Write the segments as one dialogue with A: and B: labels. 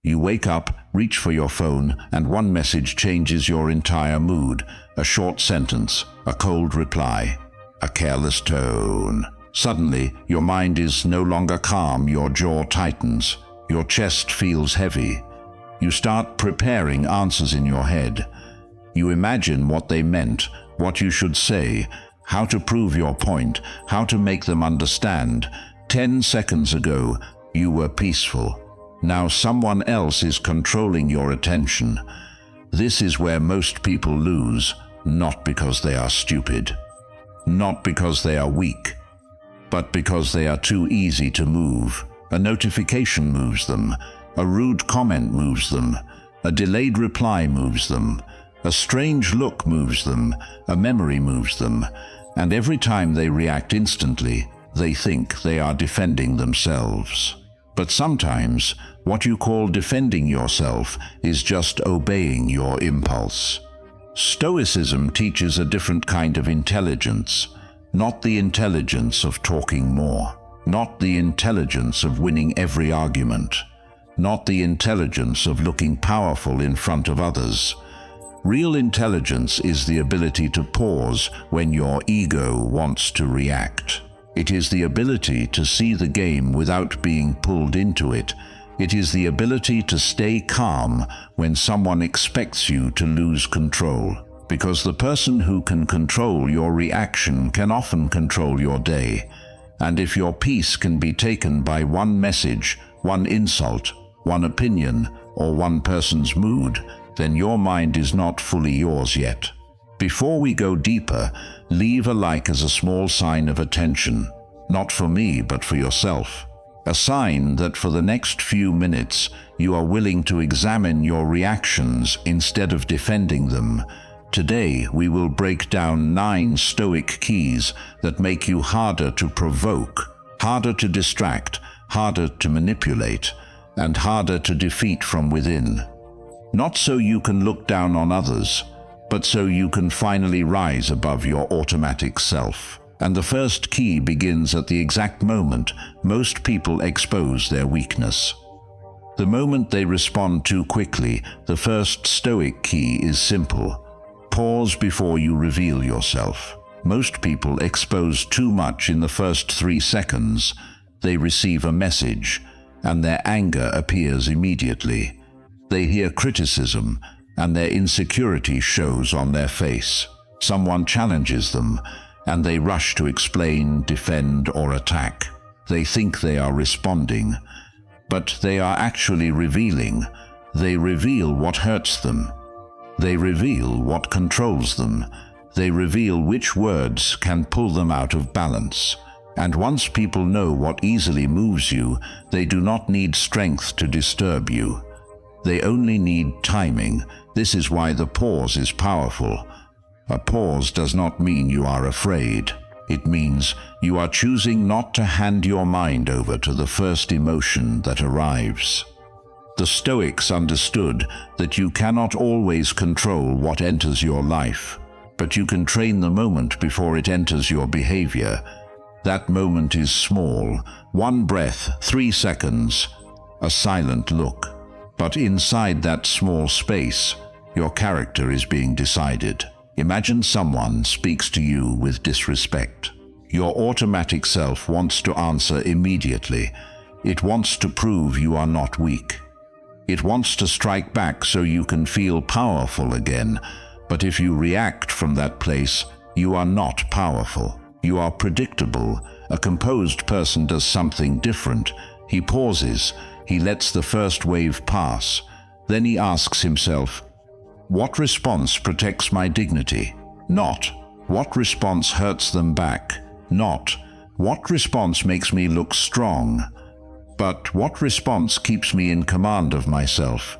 A: You wake up, reach for your phone, and one message changes your entire mood. A short sentence, a cold reply, a careless tone. Suddenly, your mind is no longer calm, your jaw tightens, your chest feels heavy. You start preparing answers in your head. You imagine what they meant, what you should say, how to prove your point, how to make them understand. 10 seconds ago, you were peaceful. Now someone else is controlling your attention. This is where most people lose, not because they are stupid, not because they are weak, but because they are too easy to move. A notification moves them, a rude comment moves them, a delayed reply moves them, a strange look moves them, a memory moves them, and every time they react instantly, they think they are defending themselves. But sometimes, what you call defending yourself is just obeying your impulse. Stoicism teaches a different kind of intelligence, not the intelligence of talking more, not the intelligence of winning every argument, not the intelligence of looking powerful in front of others. Real intelligence is the ability to pause when your ego wants to react. It is the ability to see the game without being pulled into it. It is the ability to stay calm when someone expects you to lose control. Because the person who can control your reaction can often control your day. And if your peace can be taken by one message, one insult, one opinion, or one person's mood, then your mind is not fully yours yet. Before we go deeper, leave a like as a small sign of attention, not for me, but for yourself. A sign that for the next few minutes, you are willing to examine your reactions instead of defending them. Today, we will break down 9 Stoic keys that make you harder to provoke, harder to distract, harder to manipulate, and harder to defeat from within. Not so you can look down on others, but so you can finally rise above your automatic self. And the first key begins at the exact moment most people expose their weakness. The moment they respond too quickly. The first Stoic key is simple. Pause before you reveal yourself. Most people expose too much in the first 3 seconds. They receive a message, and their anger appears immediately. They hear criticism, and their insecurity shows on their face. Someone challenges them, and they rush to explain, defend, or attack. They think they are responding, but they are actually revealing. They reveal what hurts them. They reveal what controls them. They reveal which words can pull them out of balance. And once people know what easily moves you, they do not need strength to disturb you. They only need timing. This is why the pause is powerful. A pause does not mean you are afraid. It means you are choosing not to hand your mind over to the first emotion that arrives. The Stoics understood that you cannot always control what enters your life, but you can train the moment before it enters your behavior. That moment is small, 1 breath, 3 seconds, a silent look. But inside that small space, your character is being decided. Imagine someone speaks to you with disrespect. Your automatic self wants to answer immediately. It wants to prove you are not weak. It wants to strike back so you can feel powerful again. But if you react from that place, you are not powerful. You are predictable. A composed person does something different. He pauses. He lets the first wave pass. Then he asks himself, what response protects my dignity? Not, what response hurts them back? Not, what response makes me look strong? But what response keeps me in command of myself?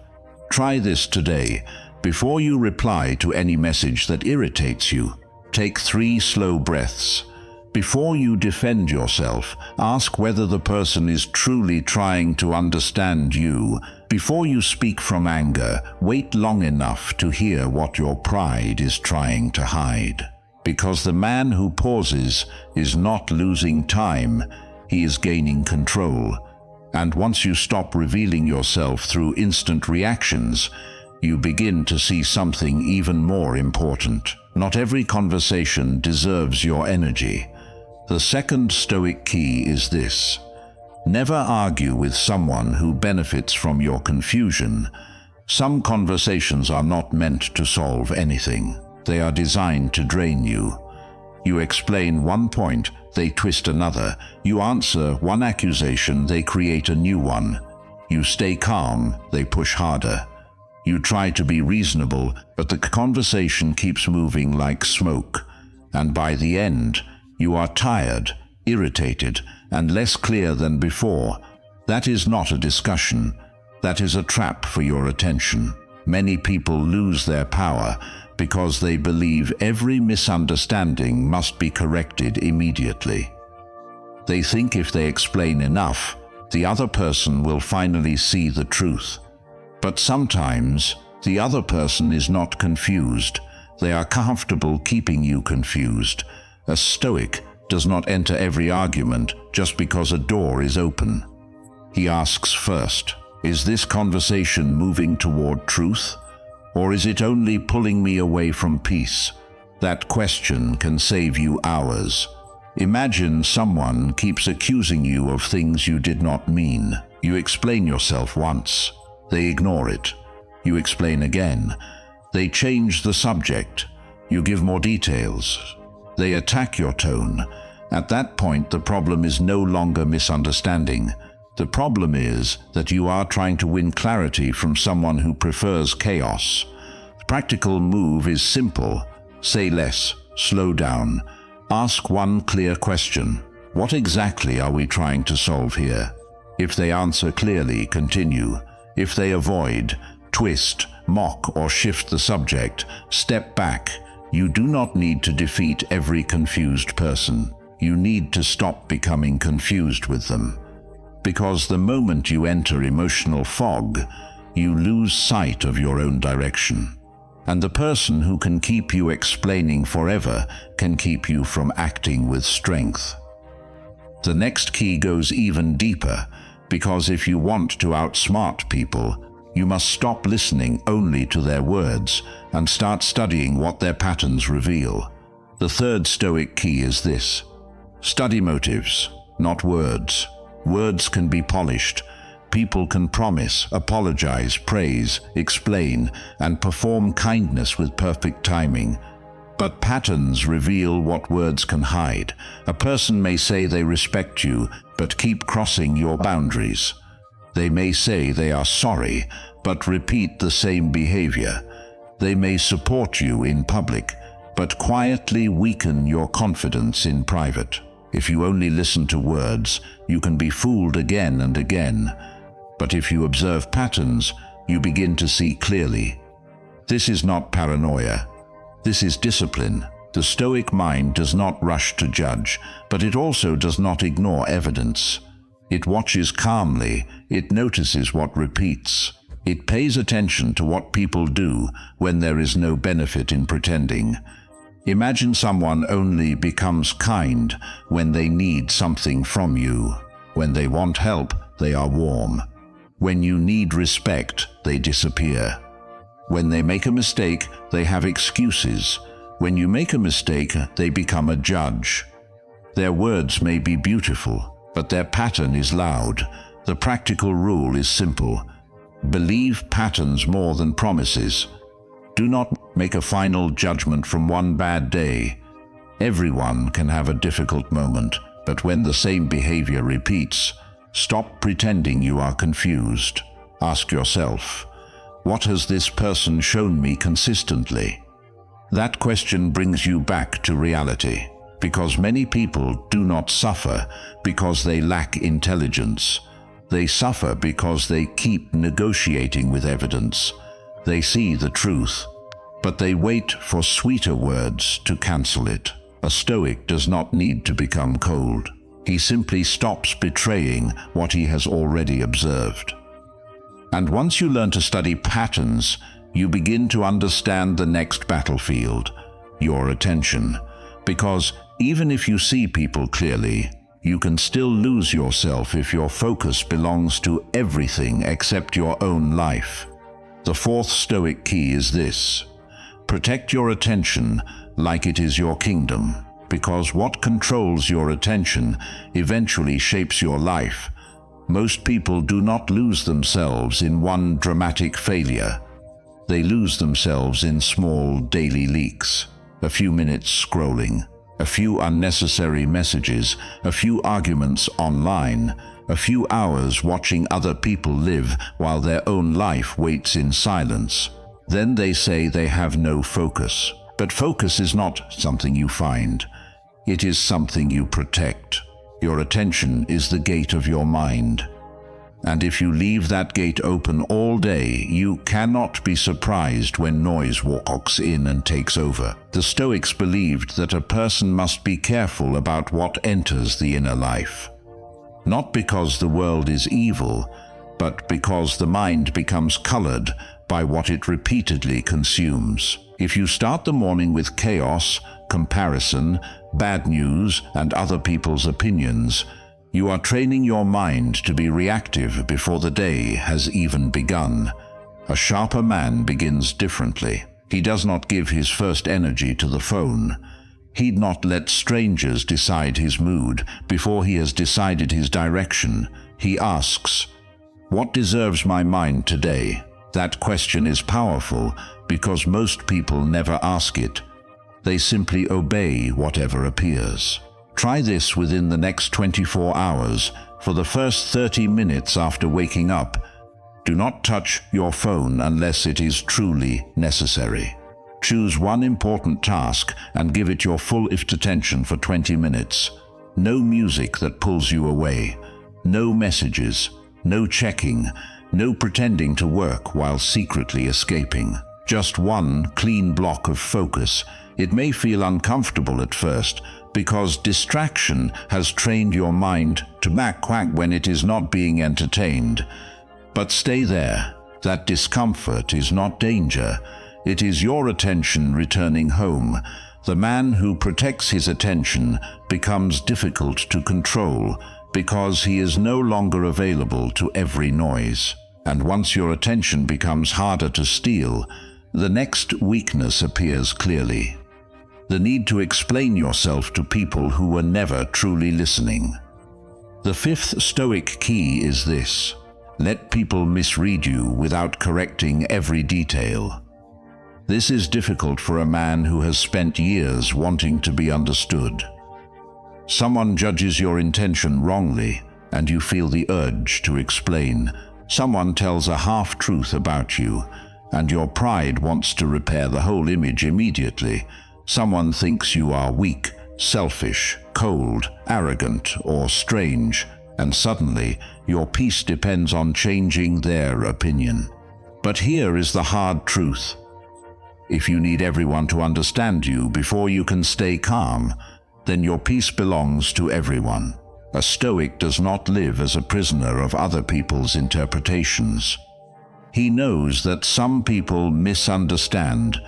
A: Try this today. Before you reply to any message that irritates you, take 3 slow breaths. Before you defend yourself, ask whether the person is truly trying to understand you. Before you speak from anger, wait long enough to hear what your pride is trying to hide. Because the man who pauses is not losing time, he is gaining control. And once you stop revealing yourself through instant reactions, you begin to see something even more important. Not every conversation deserves your energy. The second Stoic key is this: never argue with someone who benefits from your confusion. Some conversations are not meant to solve anything. They are designed to drain you. You explain one point, they twist another. You answer one accusation, they create a new one. You stay calm, they push harder. You try to be reasonable, but the conversation keeps moving like smoke. And by the end, you are tired, irritated, and less clear than before. That is not a discussion. That is a trap for your attention. Many people lose their power because they believe every misunderstanding must be corrected immediately. They think if they explain enough, the other person will finally see the truth. But sometimes, the other person is not confused. They are comfortable keeping you confused. A Stoic does not enter every argument just because a door is open. He asks first, is this conversation moving toward truth? Or is it only pulling me away from peace? That question can save you hours. Imagine someone keeps accusing you of things you did not mean. You explain yourself once. They ignore it. You explain again. They change the subject. You give more details. They attack your tone. At that point, the problem is no longer misunderstanding. The problem is that you are trying to win clarity from someone who prefers chaos. The practical move is simple. Say less, slow down. Ask one clear question. What exactly are we trying to solve here? If they answer clearly, continue. If they avoid, twist, mock, or shift the subject, step back. You do not need to defeat every confused person. You need to stop becoming confused with them. Because the moment you enter emotional fog, you lose sight of your own direction. And the person who can keep you explaining forever can keep you from acting with strength. The next key goes even deeper, because if you want to outsmart people, you must stop listening only to their words and start studying what their patterns reveal. The third Stoic key is this: study motives, not words. Words can be polished. People can promise, apologize, praise, explain, and perform kindness with perfect timing. But patterns reveal what words can hide. A person may say they respect you, but keep crossing your boundaries. They may say they are sorry, but repeat the same behavior. They may support you in public, but quietly weaken your confidence in private. If you only listen to words, you can be fooled again and again. But if you observe patterns, you begin to see clearly. This is not paranoia. This is discipline. The Stoic mind does not rush to judge, but it also does not ignore evidence. It watches calmly. It notices what repeats. It pays attention to what people do when there is no benefit in pretending. Imagine someone only becomes kind when they need something from you. When they want help, they are warm. When you need respect, they disappear. When they make a mistake, they have excuses. When you make a mistake, they become a judge. Their words may be beautiful, but their pattern is loud. The practical rule is simple. Believe patterns more than promises. Do not make a final judgment from one bad day. Everyone can have a difficult moment, but when the same behavior repeats, stop pretending you are confused. Ask yourself, what has this person shown me consistently? That question brings you back to reality, because many people do not suffer because they lack intelligence. They suffer because they keep negotiating with evidence. They see the truth, but they wait for sweeter words to cancel it. A Stoic does not need to become cold. He simply stops betraying what he has already observed. And once you learn to study patterns, you begin to understand the next battlefield, your attention. Because even if you see people clearly, You can still lose yourself if your focus belongs to everything except your own life. The fourth Stoic key is this: protect your attention like it is your kingdom, because what controls your attention eventually shapes your life. Most people do not lose themselves in one dramatic failure. They lose themselves in small daily leaks, a few minutes scrolling, a few unnecessary messages, a few arguments online, a few hours watching other people live while their own life waits in silence. Then they say they have no focus. But focus is not something you find. It is something you protect. Your attention is the gate of your mind. And if you leave that gate open all day, you cannot be surprised when noise walks in and takes over. The Stoics believed that a person must be careful about what enters the inner life. Not because the world is evil, but because the mind becomes colored by what it repeatedly consumes. If you start the morning with chaos, comparison, bad news, and other people's opinions, you are training your mind to be reactive before the day has even begun. A sharper man begins differently. He does not give his first energy to the phone. He'd not let strangers decide his mood before he has decided his direction. He asks, "What deserves my mind today?" That question is powerful because most people never ask it. They simply obey whatever appears. Try this within the next 24 hours. For the first 30 minutes after waking up, do not touch your phone unless it is truly necessary. Choose one important task and give it your full attention for 20 minutes. No music that pulls you away. No messages. No checking. No pretending to work while secretly escaping. Just one clean block of focus. It may feel uncomfortable at first because distraction has trained your mind to quack when it is not being entertained. But stay there. That discomfort is not danger. It is your attention returning home. The man who protects his attention becomes difficult to control because he is no longer available to every noise. And once your attention becomes harder to steal, the next weakness appears clearly. The need to explain yourself to people who were never truly listening. The fifth Stoic key is this: let people misread you without correcting every detail. This is difficult for a man who has spent years wanting to be understood. Someone judges your intention wrongly, and you feel the urge to explain. Someone tells a half-truth about you, and your pride wants to repair the whole image immediately. Someone thinks you are weak, selfish, cold, arrogant, or strange, and suddenly your peace depends on changing their opinion. But here is the hard truth. If you need everyone to understand you before you can stay calm, then your peace belongs to everyone. A Stoic does not live as a prisoner of other people's interpretations. He knows that some people misunderstand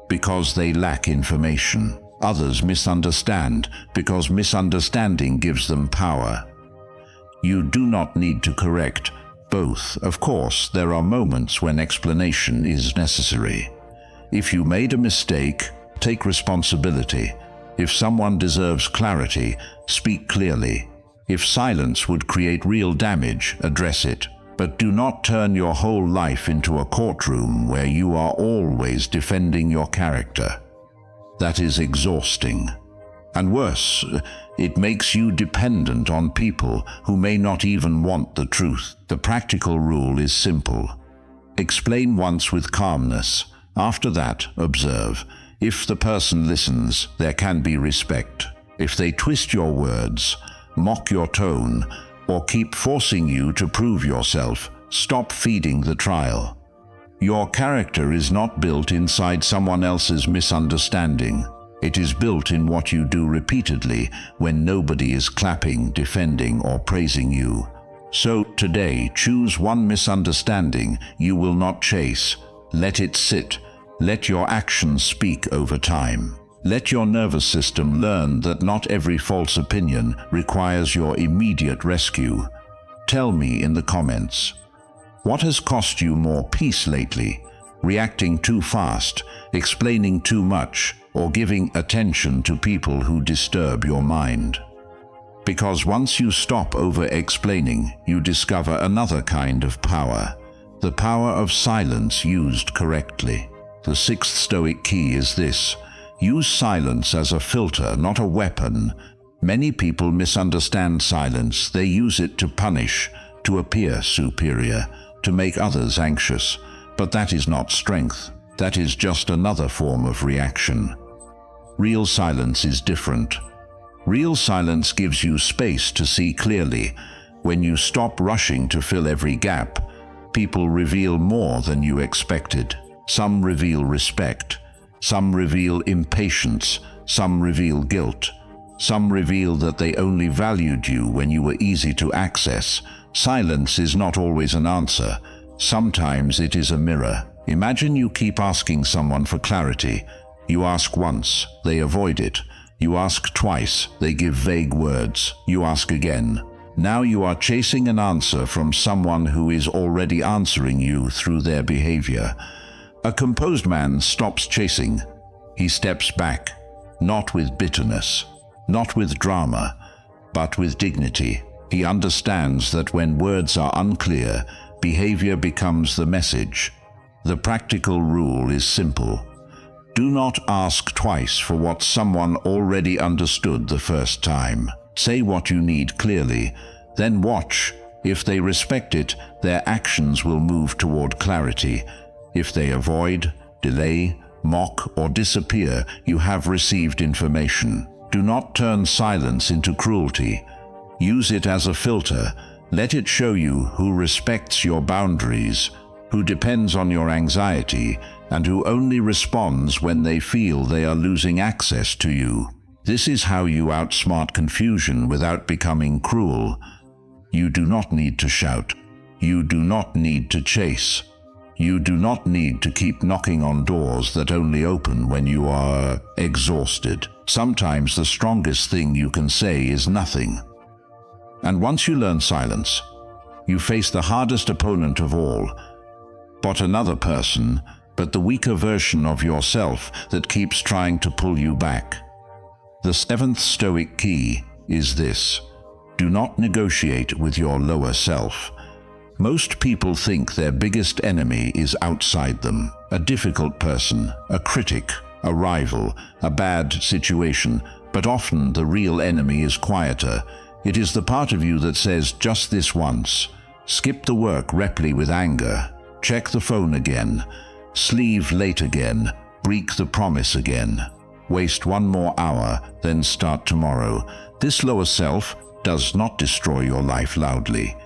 A: because they lack information. Others misunderstand because misunderstanding gives them power. You do not need to correct both. Of course, there are moments when explanation is necessary. If you made a mistake, take responsibility. If someone deserves clarity, speak clearly. If silence would create real damage, address it. But do not turn your whole life into a courtroom where you are always defending your character. That is exhausting. And worse, it makes you dependent on people who may not even want the truth. The practical rule is simple. Explain once with calmness. After that, observe. If the person listens, there can be respect. If they twist your words, mock your tone, or keep forcing you to prove yourself, stop feeding the trial. Your character is not built inside someone else's misunderstanding. It is built in what you do repeatedly when nobody is clapping, defending, or praising you. So today, choose one misunderstanding you will not chase. Let it sit. Let your actions speak over time. Let your nervous system learn that not every false opinion requires your immediate rescue. Tell me in the comments, what has cost you more peace lately? Reacting too fast, explaining too much, or giving attention to people who disturb your mind? Because once you stop over-explaining, you discover another kind of power, the power of silence used correctly. The sixth Stoic key is this: use silence as a filter, not a weapon. Many people misunderstand silence. They use it to punish, to appear superior, to make others anxious. But that is not strength. That is just another form of reaction. Real silence is different. Real silence gives you space to see clearly. When you stop rushing to fill every gap, people reveal more than you expected. Some reveal respect. Some reveal impatience. Some reveal guilt. Some reveal that they only valued you when you were easy to access. Silence is not always an answer. Sometimes it is a mirror. Imagine you keep asking someone for clarity. You ask once, they avoid it. You ask twice, they give vague words. You ask again. Now you are chasing an answer from someone who is already answering you through their behavior. A composed man stops chasing. He steps back, not with bitterness, not with drama, but with dignity. He understands that when words are unclear, behavior becomes the message. The practical rule is simple. Do not ask twice for what someone already understood the first time. Say what you need clearly, then watch. If they respect it, their actions will move toward clarity. If they avoid, delay, mock, or disappear, you have received information. Do not turn silence into cruelty. Use it as a filter. Let it show you who respects your boundaries, who depends on your anxiety, and who only responds when they feel they are losing access to you. This is how you outsmart confusion without becoming cruel. You do not need to shout. You do not need to chase. You do not need to keep knocking on doors that only open when you are exhausted. Sometimes the strongest thing you can say is nothing. And once you learn silence, you face the hardest opponent of all. Not another person, but the weaker version of yourself that keeps trying to pull you back. The seventh Stoic key is this: do not negotiate with your lower self. Most people think their biggest enemy is outside them, a difficult person, a critic, a rival, a bad situation, but often the real enemy is quieter. It is the part of you that says, just this once. Skip the work reply with anger. Check the phone again. Sleeve late again. Break the promise again. Waste one more hour, then start tomorrow. This lower self does not destroy your life loudly.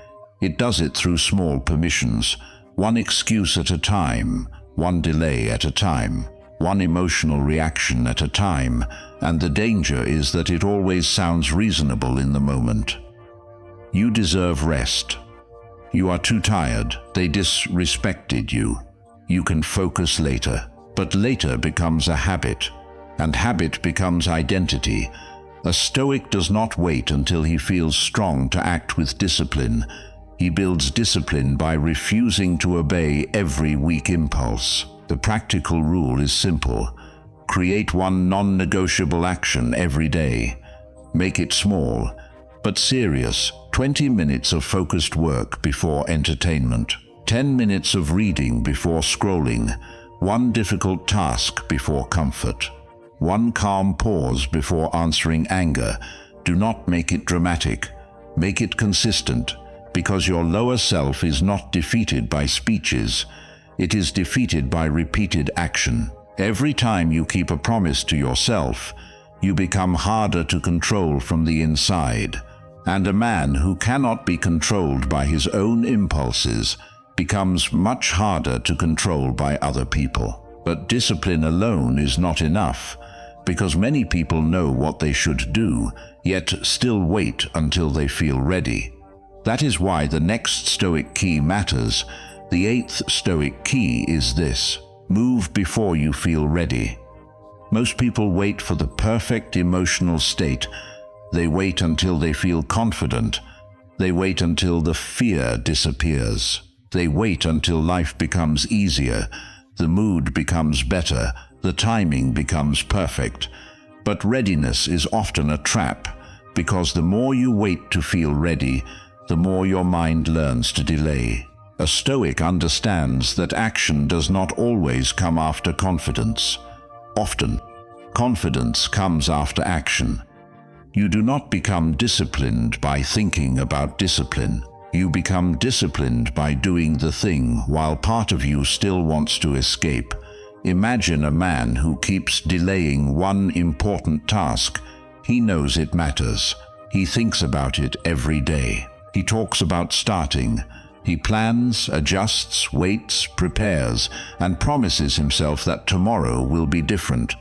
A: It does it through small permissions, one excuse at a time, one delay at a time, one emotional reaction at a time, and the danger is that it always sounds reasonable in the moment. You deserve rest. You are too tired. They disrespected you. You can focus later. But later becomes a habit, and habit becomes identity. A Stoic does not wait until he feels strong to act with discipline. He builds discipline by refusing to obey every weak impulse. The practical rule is simple. Create one non-negotiable action every day. Make it small, but serious. 20 minutes of focused work before entertainment. 10 minutes of reading before scrolling. One difficult task before comfort. One calm pause before answering anger. Do not make it dramatic. Make it consistent, because your lower self is not defeated by speeches. It is defeated by repeated action. Every time you keep a promise to yourself, you become harder to control from the inside. And a man who cannot be controlled by his own impulses becomes much harder to control by other people. But discipline alone is not enough, because many people know what they should do, yet still wait until they feel ready. That is why the next Stoic key matters. The eighth Stoic key is this: move before you feel ready. Most people wait for the perfect emotional state. They wait until they feel confident. They wait until the fear disappears. They wait until life becomes easier, the mood becomes better, the timing becomes perfect. But readiness is often a trap, because the more you wait to feel ready, the more your mind learns to delay. A Stoic understands that action does not always come after confidence. Often, confidence comes after action. You do not become disciplined by thinking about discipline. You become disciplined by doing the thing while part of you still wants to escape. Imagine a man who keeps delaying one important task. He knows it matters. He thinks about it every day. He talks about starting. He plans, adjusts, waits, prepares, and promises himself that tomorrow will be different.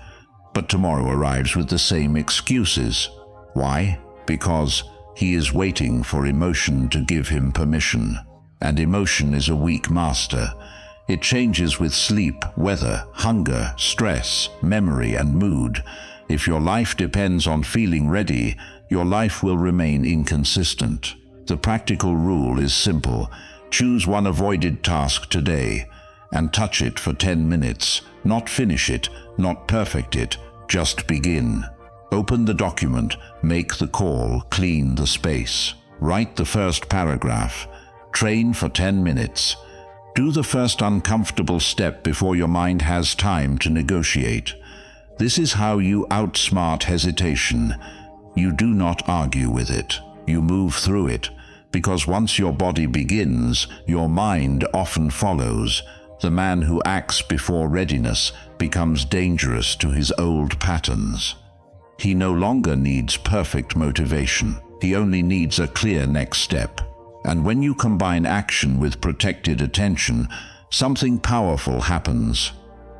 A: But tomorrow arrives with the same excuses. Why? Because he is waiting for emotion to give him permission. And emotion is a weak master. It changes with sleep, weather, hunger, stress, memory, and mood. If your life depends on feeling ready, your life will remain inconsistent. The practical rule is simple. Choose one avoided task today and touch it for 10 minutes. Not finish it, not perfect it, just begin. Open the document, make the call, clean the space. Write the first paragraph. Train for 10 minutes. Do the first uncomfortable step before your mind has time to negotiate. This is how you outsmart hesitation. You do not argue with it. You move through it, because once your body begins, your mind often follows. The man who acts before readiness becomes dangerous to his old patterns. He no longer needs perfect motivation. He only needs a clear next step. And when you combine action with protected attention, something powerful happens.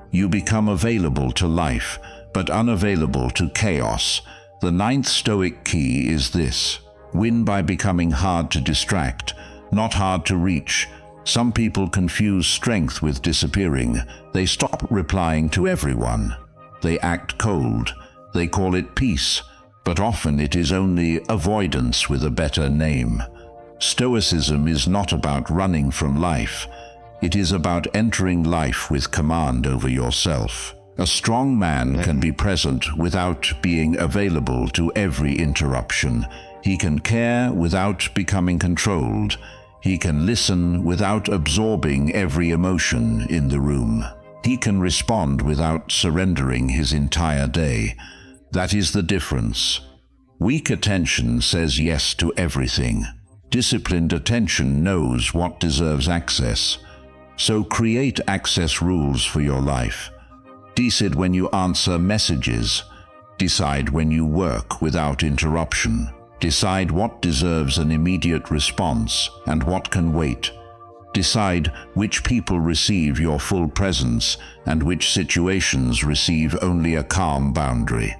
A: You become available to life, but unavailable to chaos. The 9th Stoic key is this: win by becoming hard to distract, not hard to reach. Some people confuse strength with disappearing. They stop replying to everyone. They act cold. They call it peace, but often it is only avoidance with a better name. Stoicism is not about running from life. It is about entering life with command over yourself. A strong man can be present without being available to every interruption. He can care without becoming controlled. He can listen without absorbing every emotion in the room. He can respond without surrendering his entire day. That is the difference. Weak attention says yes to everything. Disciplined attention knows what deserves access. So create access rules for your life. Decide when you answer messages. Decide when you work without interruption. Decide what deserves an immediate response and what can wait. Decide which people receive your full presence and which situations receive only a calm boundary.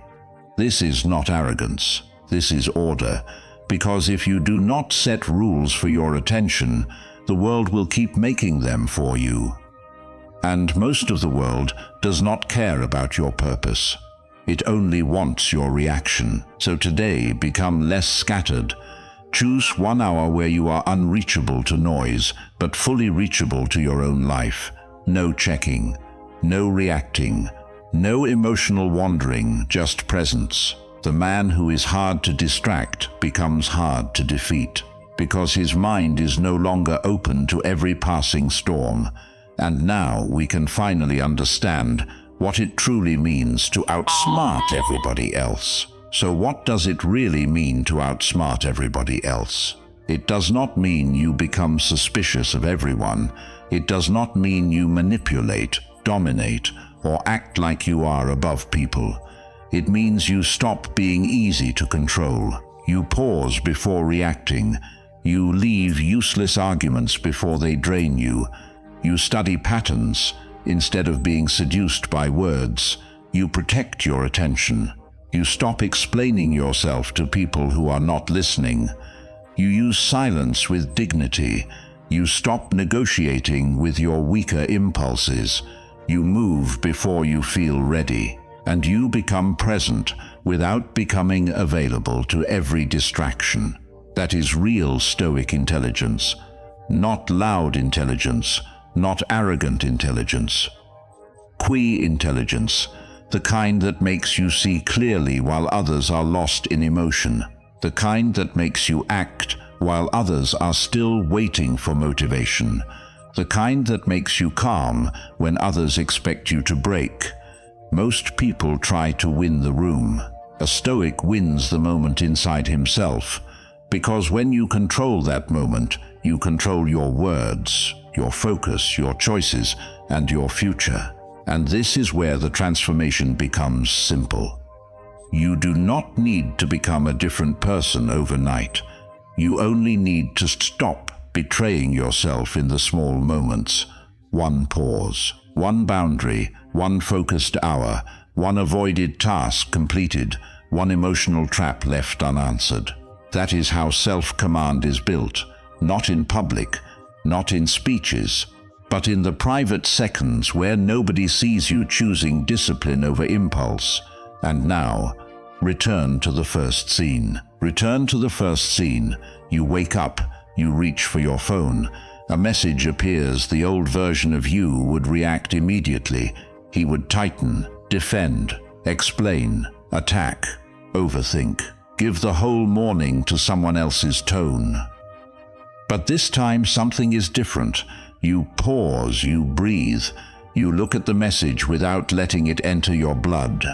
A: This is not arrogance. This is order. Because if you do not set rules for your attention, the world will keep making them for you. And most of the world does not care about your purpose. It only wants your reaction. So today, become less scattered. Choose 1 hour where you are unreachable to noise, but fully reachable to your own life. No checking, no reacting, no emotional wandering, just presence. The man who is hard to distract becomes hard to defeat, because his mind is no longer open to every passing storm. And now we can finally understand what it truly means to outsmart everybody else. So what does it really mean to outsmart everybody else? It does not mean you become suspicious of everyone. It does not mean you manipulate, dominate, or act like you are above people. It means you stop being easy to control. You pause before reacting. You leave useless arguments before they drain you. You study patterns instead of being seduced by words. You protect your attention. You stop explaining yourself to people who are not listening. You use silence with dignity. You stop negotiating with your weaker impulses. You move before you feel ready. and you become present without becoming available to every distraction. That is real Stoic intelligence, not loud intelligence, not arrogant intelligence. Qui intelligence, the kind that makes you see clearly while others are lost in emotion, the kind that makes you act while others are still waiting for motivation, the kind that makes you calm when others expect you to break. Most people try to win the room. A Stoic wins the moment inside himself, because when you control that moment, you control your words, your focus, your choices, and your future. And this is where the transformation becomes simple. You do not need to become a different person overnight. You only need to stop betraying yourself in the small moments. One pause, one boundary, one focused hour, one avoided task completed, one emotional trap left unanswered. That is how self-command is built, not in public, not in speeches, but in the private seconds where nobody sees you choosing discipline over impulse. And now, return to the first scene. Return to the first scene. You wake up, you reach for your phone. A message appears. The old version of you would react immediately. He would tighten, defend, explain, attack, overthink, give the whole morning to someone else's tone. But this time something is different. You pause, you breathe, you look at the message without letting it enter your blood.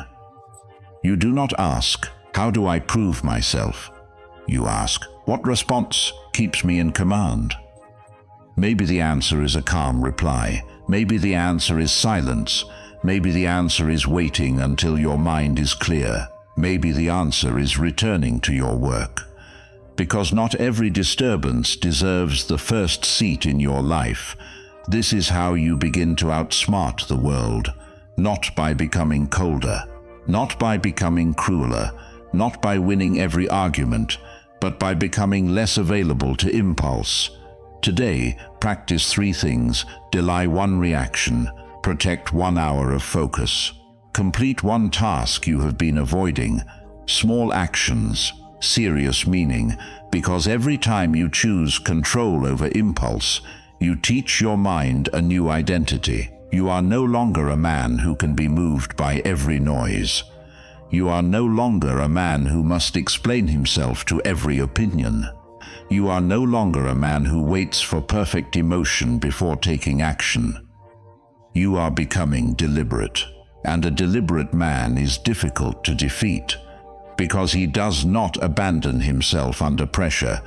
A: You do not ask, how do I prove myself? You ask, what response keeps me in command? Maybe the answer is a calm reply. Maybe the answer is silence. Maybe the answer is waiting until your mind is clear. Maybe the answer is returning to your work. Because not every disturbance deserves the first seat in your life. This is how you begin to outsmart the world, not by becoming colder, not by becoming crueler, not by winning every argument, but by becoming less available to impulse. Today, practice 3 things: delay 1 reaction, protect 1 hour of focus, complete 1 task you have been avoiding. Small actions, serious meaning, because every time you choose control over impulse, you teach your mind a new identity. You are no longer a man who can be moved by every noise. You are no longer a man who must explain himself to every opinion. You are no longer a man who waits for perfect emotion before taking action. You are becoming deliberate, and a deliberate man is difficult to defeat, because he does not abandon himself under pressure.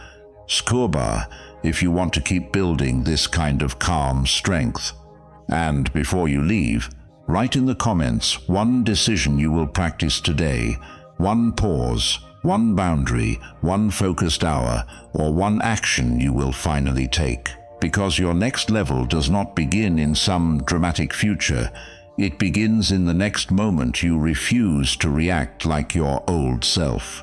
A: Scuba, if you want to keep building this kind of calm strength. And before you leave, write in the comments 1 decision you will practice today, 1 pause, 1 boundary, 1 focused hour, or 1 action you will finally take. Because your next level does not begin in some dramatic future. It begins in the next moment you refuse to react like your old self.